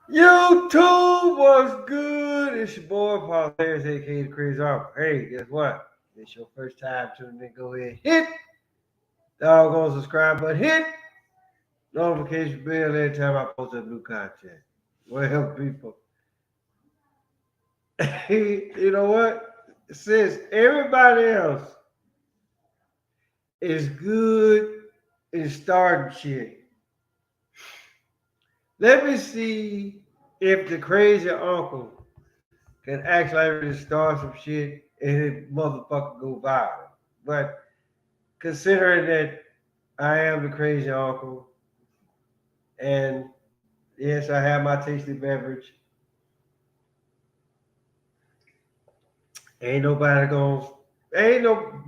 YouTube was good. It's your boy Paul Harris, aka the Crazy Uncle. Hey, guess what? It's your first time tuning in. Go ahead, hit the doggone subscribe button, hit notification bell every time I post up new content. Well, people, you know what? Since everybody else is good in starting shit, let me see if the crazy uncle can actually really start some shit and it motherfucker go viral. But considering that I am the crazy uncle and yes, I have my tasty beverage, ain't nobody gonna, ain't no,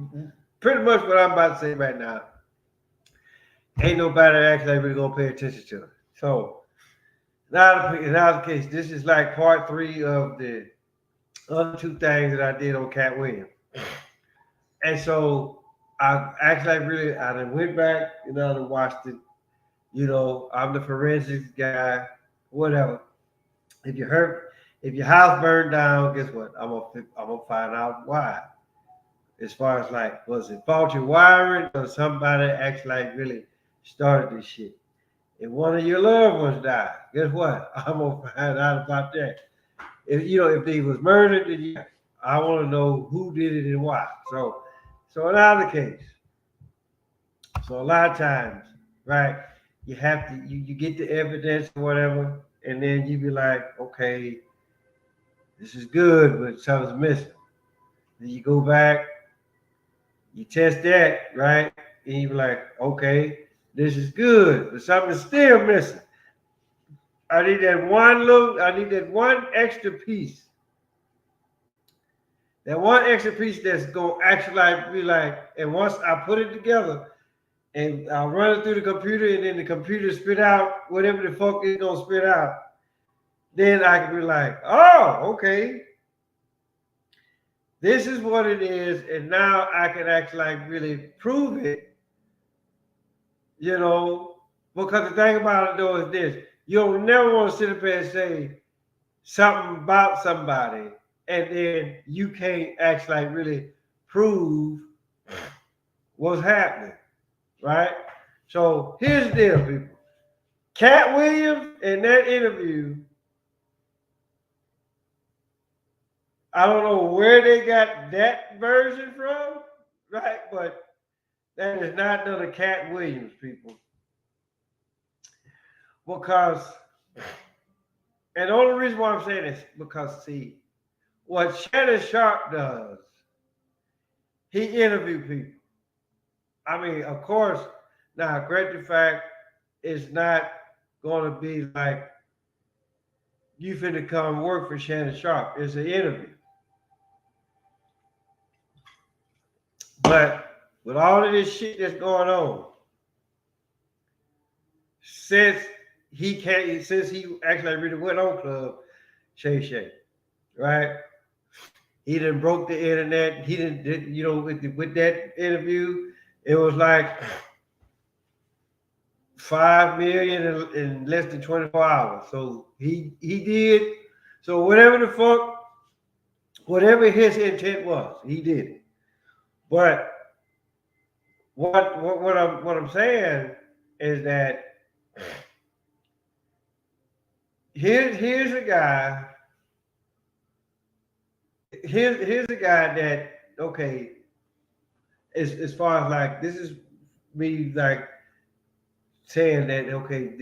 pretty much what I'm about to say right now, ain't nobody actually really gonna pay attention to it. So, now the case, this is like part three of the other two things that I did on Cat Williams. And so I done went back, I done watched it. I'm the forensics guy, whatever. If you hurt, if your house burned down, guess what? I'm gonna find out why. As far as like, was it faulty wiring or somebody actually like really started this shit? If one of your loved ones died, guess what? I'm gonna find out about that. If they was murdered, then yeah, I want to know who did it and why. So in either case, so a lot of times, right, you have to you get the evidence or whatever, and then you be like, okay, this is good, but something's missing. Then you go back, you test that, right, and you be like, okay, this is good, but something's still missing. I need that one extra piece. That one extra piece that's gonna actually like be like, and once I put it together, and I'll run it through the computer, and then the computer spit out whatever the fuck it's gonna spit out. Then I can be like, oh, okay, this is what it is, and now I can actually like really prove it, you know. Because the thing about it though is this: you don't never want to sit up there and say something about somebody, and then you can't actually like really prove what's happening, right? So here's the deal, people. Cat Williams in that interview, I don't know where they got that version from, right? But that is not none of Cat Williams, people. Because, and the only reason why I'm saying this, because see, what Shannon Sharp does, he interview people. I mean, of course, now, correct the fact, it's not going to be like you finna come work for Shannon Sharp. It's an interview. But with all of this shit that's going on, since since he actually really went on Club Shay Shay, right? He done broke the internet. He didn't, with that interview, it was like 5 million in less than 24 hours. So he did. So whatever his intent was, he did it. But what I'm saying is that here's a guy. Here's a guy that, okay, as far as like, this is me like saying that, okay,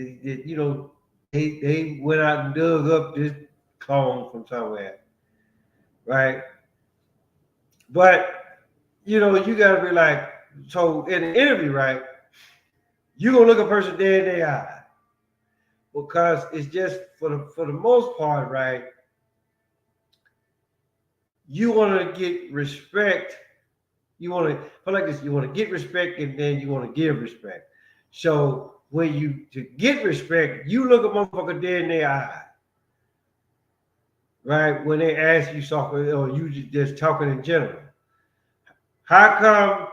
they went out and dug up this clone from somewhere, right? But you gotta be like, so in the interview, right? You gonna look a person dead in their eye, because it's just for the most part, right? You want to get respect. You want to put like this. You want to get respect, and then you want to give respect. So when you to get respect, you look a motherfucker dead in their eye, right? When they ask you something, or you just talking in general. How come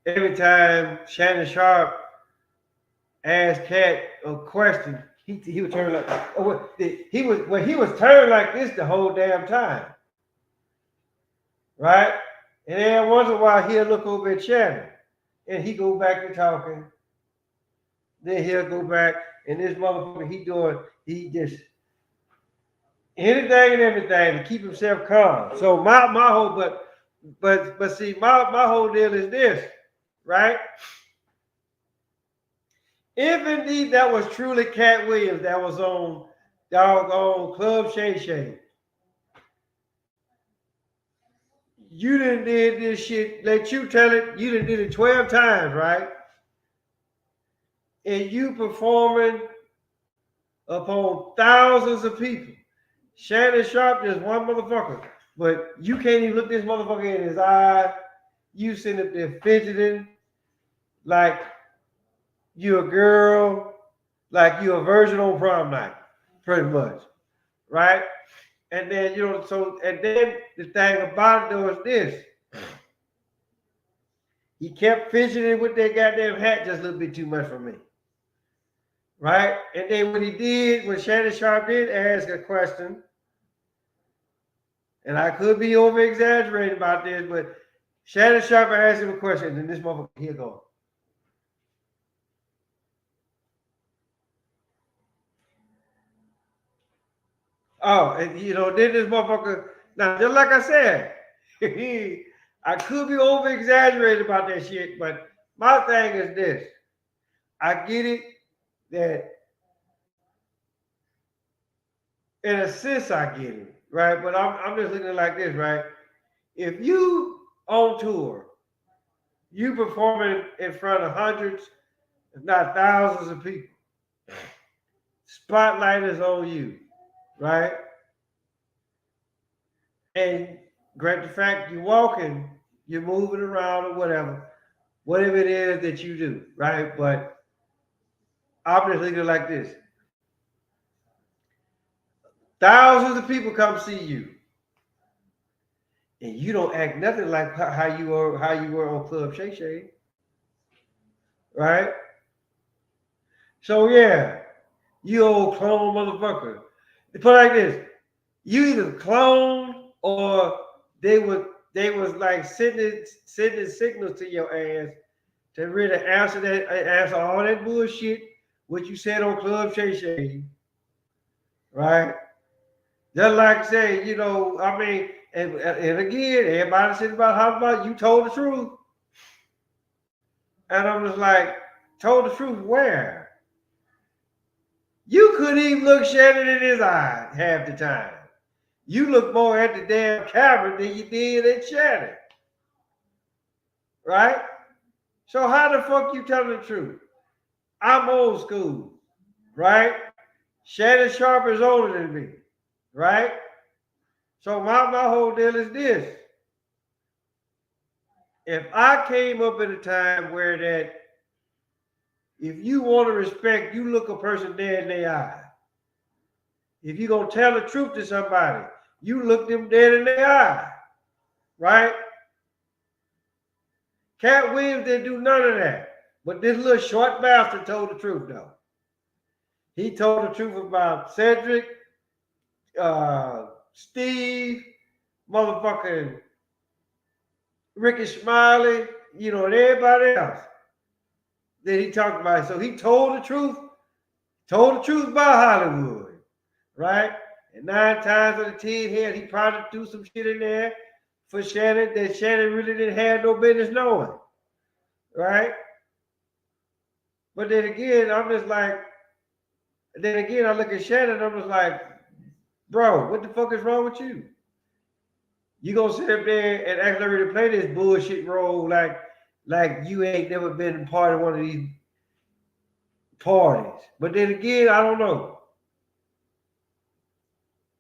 every time Shannon Sharp asks Katt a question, He would turn like he was turning like this the whole damn time, right? And then once in a while he'll look over at Shannon, and he go back to talking. Then he'll go back, and this motherfucker he just anything and everything to keep himself calm. So my whole but see my whole deal is this, right? If indeed that was truly Katt Williams that was on doggone Club Shay Shay, you done did this shit, let you tell it, you done did it 12 times, right? And you performing upon thousands of people. Shannon Sharp just one motherfucker. But you can't even look this motherfucker in his eye. You sitting up there fidgeting like you a girl, like you a virgin on prom night, pretty much, right? And then and then the thing about it though is this: he kept fidgeting with that goddamn hat just a little bit too much for me, right? And then when Shannon Sharp did ask a question, and I could be over exaggerating about this, but Shannon Sharp asked him a question, and this motherfucker here go. Oh, and then this motherfucker, now just like I said, I could be over exaggerating about that shit, but my thing is this. I get it that in a sense I get it, right? But I'm just looking at it like this, right? If you on tour, you performing in front of hundreds, if not thousands of people, spotlight is on you, right? And great the fact you're walking, you're moving around or whatever it is that you do, right? But I'm just looking like this. Thousands of people come see you, and you don't act nothing like how you were on Club Shay Shay, right? So yeah, you old clone motherfucker. Put it like this: you either clone or they was like sending signals to your ass to really answer all that bullshit what you said on Club Shay Shay, right? Just like say, I mean, and again, everybody said about how about you told the truth. And I'm just like, told the truth where? You couldn't even look Shannon in his eye half the time. You look more at the damn camera than you did at Shannon. Right? So how the fuck you telling the truth? I'm old school, right? Shannon Sharp is older than me, right? So my whole deal is this. If I came up at a time where that if you want to respect, you look a person dead in their eye. If you're going to tell the truth to somebody, you look them dead in their eye, right? Katt Williams didn't do none of that. But this little short bastard told the truth, though. He told the truth about Cedric, Steve, motherfucking Ricky Smiley, and everybody else that he talked about. So he told the truth about Hollywood, right? And 9 times out of 10, hell, he probably threw some shit in there for Shannon that Shannon really didn't have no business knowing, right? But then again, I look at Shannon, I'm just like, bro, what the fuck is wrong with you? You gonna sit up there and actually really play this bullshit role like you ain't never been part of one of these parties. But then again, I don't know.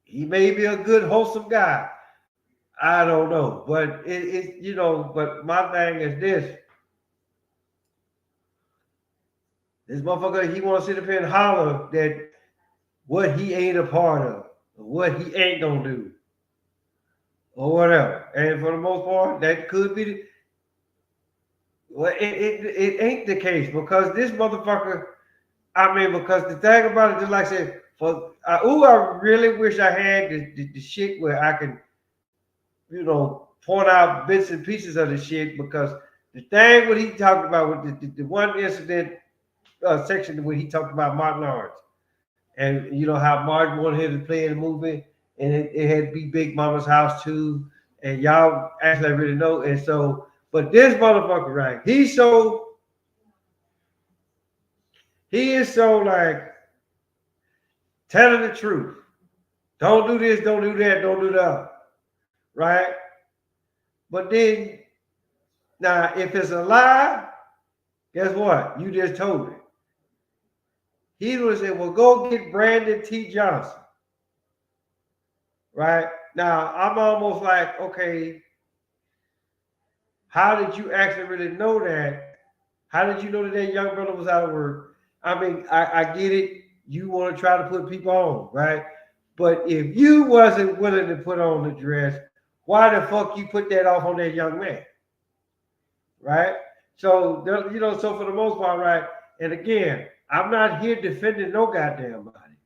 He may be a good, wholesome guy. I don't know. But but my thing is this. This motherfucker, he want to sit up here and holler that what he ain't a part of, or what he ain't gonna do, or whatever. And for the most part, that could be well, it ain't the case because this motherfucker, I mean, because the thing about it, just like I said, I really wish I had the shit where I can, point out bits and pieces of the shit. Because the thing what he talked about with the one incident section where he talked about Martin Lawrence, and you know how Martin wanted him to play in the movie, and it had to be Big Mama's house too, and y'all actually really know. And so, but this motherfucker, right? He is so like telling the truth. Don't do this, don't do that, don't do that. Right? But then, now, if it's a lie, guess what? You just told it. He would say, well, go get Brandon T. Johnson. Right? Now, I'm almost like, okay, how did you actually really know that? How did you know that that young brother was out of work? I mean, I get it. You want to try to put people on, right? But if you wasn't willing to put on the dress, why the fuck you put that off on that young man? Right? So, so for the most part, right? And again, I'm not here defending no goddamn body.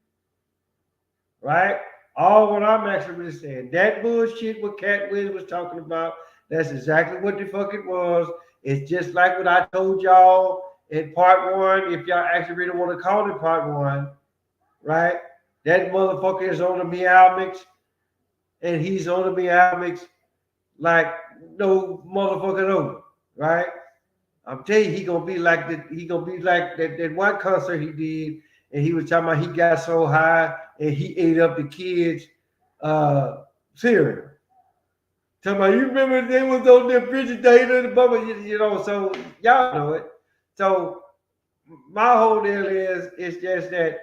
Right? All what I'm actually really saying, that bullshit what Katt was talking about, that's exactly what the fuck it was. It's just like what I told y'all in part one, if y'all actually really want to call it part one, right? That motherfucker is on the meow mix, and he's on the meow mix like no motherfucker over, right? I'm telling you, he gonna be like that one concert he did, and he was talking about he got so high and he ate up the kids' cereal. Talking about, you remember they was on the refrigerator, the bubble, so y'all know it. So my whole deal is just that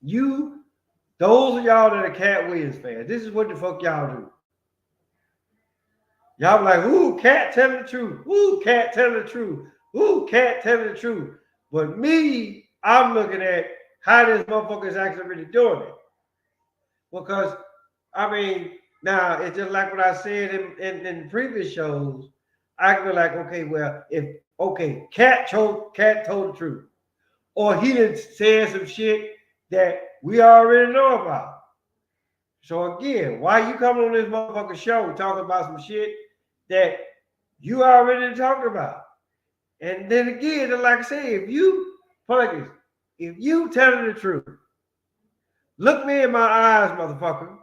those of y'all that are Katt Williams fans, this is what the fuck y'all do. Y'all be like, ooh, Katt telling the truth. Ooh, Katt telling the truth. Ooh, Katt telling the truth. But me, I'm looking at how this motherfucker is actually really doing it. Because, I mean, now it's just like what I said in previous shows. I can be like, okay, well, Katt told the truth. Or he done said some shit that we already know about. So again, why you coming on this motherfucking show talking about some shit that you already talked about? And then again, like I say, if you telling the truth, look me in my eyes, motherfucker.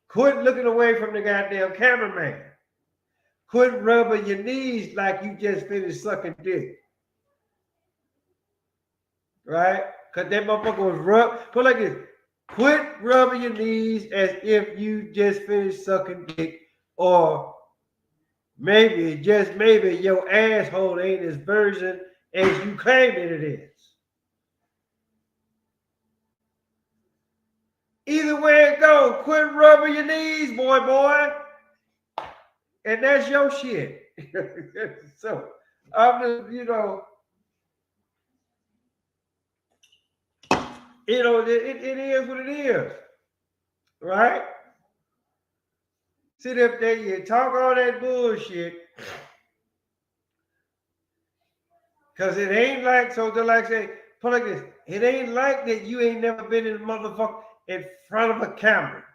Quit looking away from the goddamn cameraman. Quit rubbing your knees like you just finished sucking dick. Right? Because that motherfucker was put like this. Quit rubbing your knees as if you just finished sucking dick, or maybe, just maybe, your asshole ain't as virgin as you claim that it is. Either way it goes, quit rubbing your knees, boy. And that's your shit. So, I'm just, it is what it is. Right? Sit up there, you talk all that bullshit. Because it ain't like, so they're like say, put like this, it ain't like that you ain't never been in motherfucker in front of a camera.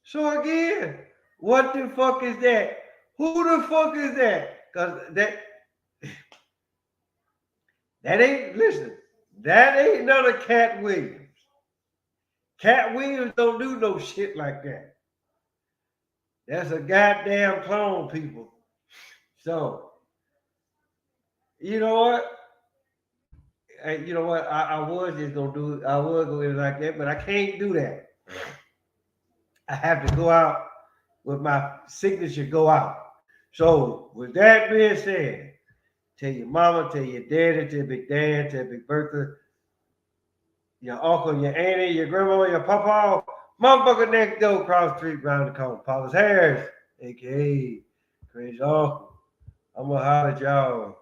So again, what the fuck is that? Who the fuck is that? Because that ain't, listen, that ain't none of Katt Williams. Katt Williams don't do no shit like that. That's a goddamn clone, people. So, you know what? I was just gonna do it. I was gonna do it like that, but I can't do that. I have to go out with my signature go out. So, with that being said, tell your mama, tell your daddy, tell Big Dad, tell Big Bertha, your uncle, your auntie, your grandma, your papa, motherfucker next door, across the street, round the corner, Paulus Harris, aka Crazy Uncle. I'm gonna holler at y'all.